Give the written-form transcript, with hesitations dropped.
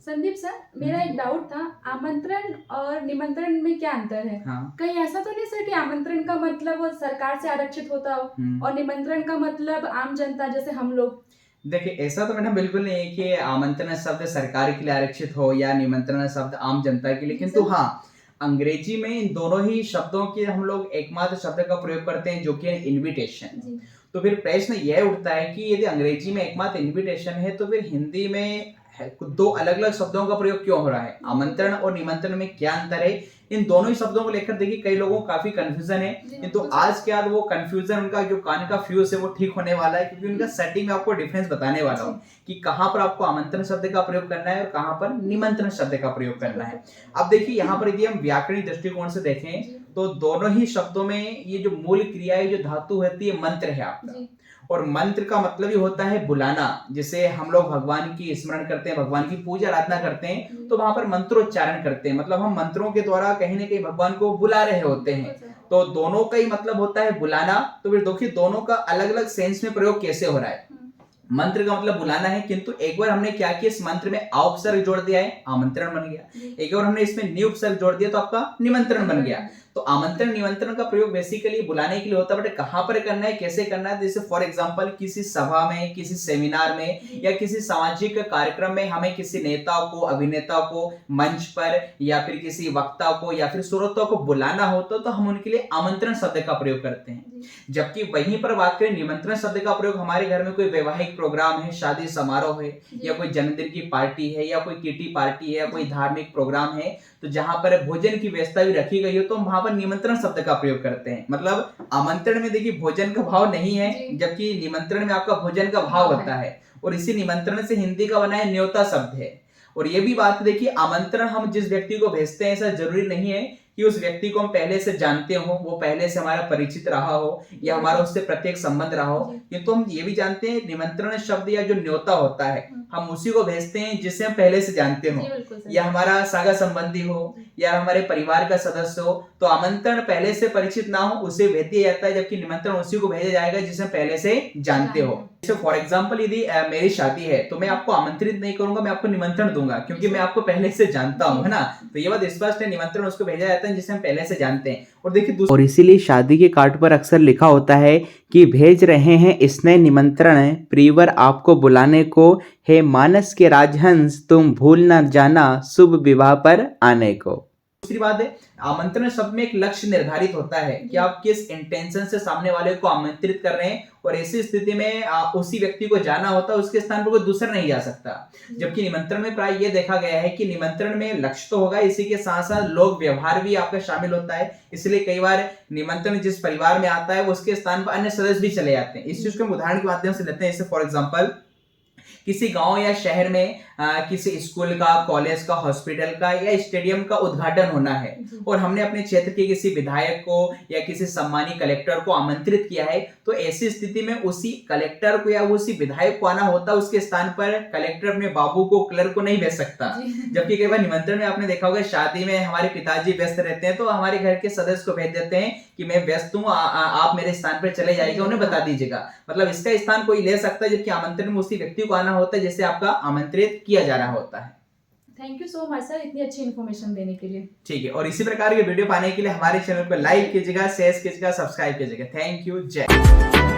Sandeep sir, मेरा एक doubt था, आमंत्रण और निमंत्रण में क्या अंतर है? हाँ। कहीं ऐसा तो नहीं सर कि आमंत्रण का मतलब वो सरकार से आरक्षित होता हो और निमंत्रण का मतलब आम जनता जैसे हम लोग? देखिए, ऐसा तो मैडम बिल्कुल नहीं है कि आमंत्रण शब्द सरकार के लिए आरक्षित हो या निमंत्रण शब्द आम जनता के लिए, जी किंतु सर। हाँ, अंग्रेजी में इन दोनों ही शब्दों के हम लोग एकमात्र शब्द का प्रयोग करते हैं जो कि है इन्विटेशन। जी। तो फिर प्रश्न यह उठता है कि यदि अंग्रेजी में एकमात्र इन्विटेशन है तो फिर हिंदी में दो अलग-अलग शब्दों का प्रयोग क्यों हो रहा है? आमंत्रण और निमंत्रण में क्या अंतर है? इन दोनों ही शब्दों को लेकर देखिए कई लोगों को काफ़ी कन्फ्यूज़न है, किंतु आज के बाद वो कन्फ्यूज़न उनका जो कान का फ्यूज़ है वो ठीक होने वाला है, क्योंकि उनका सेटिंग में आपको डिफरेंस बताने वाला हूँ कि कहाँ पर आपको आमंत्रण शब्द का प्रयोग करना है और कहाँ पर निमंत्रण शब्द का प्रयोग करना है। अब देखिए यहाँ पर यदि हम व्याकरणिक दृष्टिकोण से देखें तो दोनों ही शब्दों में ये जो मूल क्रिया है, जो धातु होती है, मंत्र है आपका। और मंत्र का मतलब ही होता है बुलाना। जैसे हम लोग भगवान की स्मरण करते हैं, भगवान की पूजा आराधना करते हैं, तो वहां पर मंत्रोच्चारण करते हैं, मतलब हम मंत्रों के द्वारा कहीं ना कहीं भगवान को बुला रहे होते हैं। तो दोनों का ही मतलब होता है बुलाना। तो फिर देखिए दोनों का अलग अलग सेंस में प्रयोग कैसे हो रहा है। मंत्र का मतलब बुलाना है, किंतु एक बार हमने क्या किया, इस मंत्र में आ उपसर्ग जोड़ दिया है, आमंत्रण बन गया। एक बार हमने इसमें नि उपसर्ग जोड़ दिया तो आपका निमंत्रण बन गया। तो आमंत्रण निमंत्रण का प्रयोग बेसिकली बुलाने के लिए होता है, बट कहां पर करना है, कैसे करना है। जैसे फॉर एग्जांपल किसी सभा में, किसी सेमिनार में या किसी सामाजिक कार्यक्रम में हमें किसी नेता को, अभिनेता को मंच पर या फिर किसी वक्ता को या फिर श्रोता को बुलाना होता तो हम उनके लिए आमंत्रण शब्द का प्रयोग करते हैं। जबकि वहीं पर बात करें निमंत्रण शब्द का प्रयोग, हमारे घर में कोई वैवाहिक प्रोग्राम है, शादी समारोह है या कोई जन्मदिन की पार्टी है या कोई किटी पार्टी है या कोई धार्मिक प्रोग्राम है, तो जहां पर भोजन की व्यवस्था भी रखी गई हो तो हम वहां पर निमंत्रण शब्द का प्रयोग करते हैं। मतलब आमंत्रण में देखिए भोजन का भाव नहीं है, जबकि निमंत्रण में आपका भोजन का भाव होता है। और इसी निमंत्रण से हिंदी का बना है न्योता शब्द है। और ये भी बात देखिए, आमंत्रण हम जिस व्यक्ति को भेजते हैं ऐसा जरूरी नहीं है कि उस व्यक्ति को हम पहले से जानते हो, वो पहले से हमारा परिचित रहा हो या हमारा उससे प्रत्येक संबंध रहा हो। ये तो हम ये भी जानते हैं निमंत्रण शब्द या जो न्योता होता है हम उसी को भेजते हैं जिसे हम पहले से जानते हो, या हमारा सागा संबंधी हो या हमारे परिवार का सदस्य हो। तो आमंत्रण पहले से परिचित ना हो उसे भेज दिया जाता है, जबकि निमंत्रण उसी को भेजा जाएगा जिसे पहले से जानते हो। जैसे फॉर एग्जाम्पल यदि मेरी शादी है तो मैं आपको आमंत्रित नहीं करूंगा, मैं आपको निमंत्रण दूंगा क्योंकि मैं आपको पहले से जानता हूँ, है ना। तो ये बात स्पष्ट है, निमंत्रण उसको भेजा जाता है जिसे हम पहले से जानते हैं। और देखिए और इसीलिए शादी के कार्ड पर अक्सर लिखा होता है कि भेज रहे हैं स्नेह निमंत्रण, प्रियवर आपको बुलाने को, हे मानस के राजहंस तुम भूल न जाना शुभ विवाह पर आने को। दूसरी बात है, आमंत्रण शब्द में एक लक्ष्य निर्धारित होता है कि आप किस इंटेंशन से सामने वाले को आमंत्रित कर रहे हैं, और ऐसी स्थिति में उसी व्यक्ति को जाना होता है, उसके स्थान पर कोई दूसरा नहीं जा सकता। जबकि निमंत्रण में प्राय ये देखा गया है कि निमंत्रण में लक्ष्य तो होगा, इसी के साथ साथ लोक व्यवहार भी आपका शामिल होता है। इसलिए कई बार निमंत्रण जिस परिवार में आता है वो उसके स्थान पर अन्य सदस्य भी चले जाते हैं। इस चीज को हम उदाहरण के माध्यम से लेते हैं। जैसे फॉर एग्जाम्पल किसी गांव या शहर में किसी स्कूल का, कॉलेज का, हॉस्पिटल का या स्टेडियम का उद्घाटन होना है और हमने अपने क्षेत्र के किसी विधायक को या किसी सम्मानित कलेक्टर को आमंत्रित किया है, तो ऐसी स्थिति में उसी कलेक्टर को या उसी विधायक को आना होता है। उसके स्थान पर कलेक्टर अपने बाबू को, क्लर्क को नहीं भेज सकता। जबकि कई बार निमंत्रण में आपने देखा होगा, शादी में हमारे पिताजी व्यस्त रहते हैं तो हमारे घर के सदस्य को भेज देते हैं कि मैं व्यस्त हूँ, आप मेरे स्थान पर चले जाइएगा, उन्हें बता दीजिएगा। मतलब इसका स्थान कोई ले सकता है, जबकि आमंत्रण में उसी व्यक्ति को आना होता है जिसे आपका आमंत्रित किया जा रहा होता है। Thank you so much sir इतनी अच्छी इन्फॉर्मेशन देने के लिए। ठीक है, और इसी प्रकार के वीडियो पाने के लिए हमारे चैनल पर लाइक कीजिएगा, शेयर कीजिएगा, सब्सक्राइब कीजिएगा। थैंक यू, जय।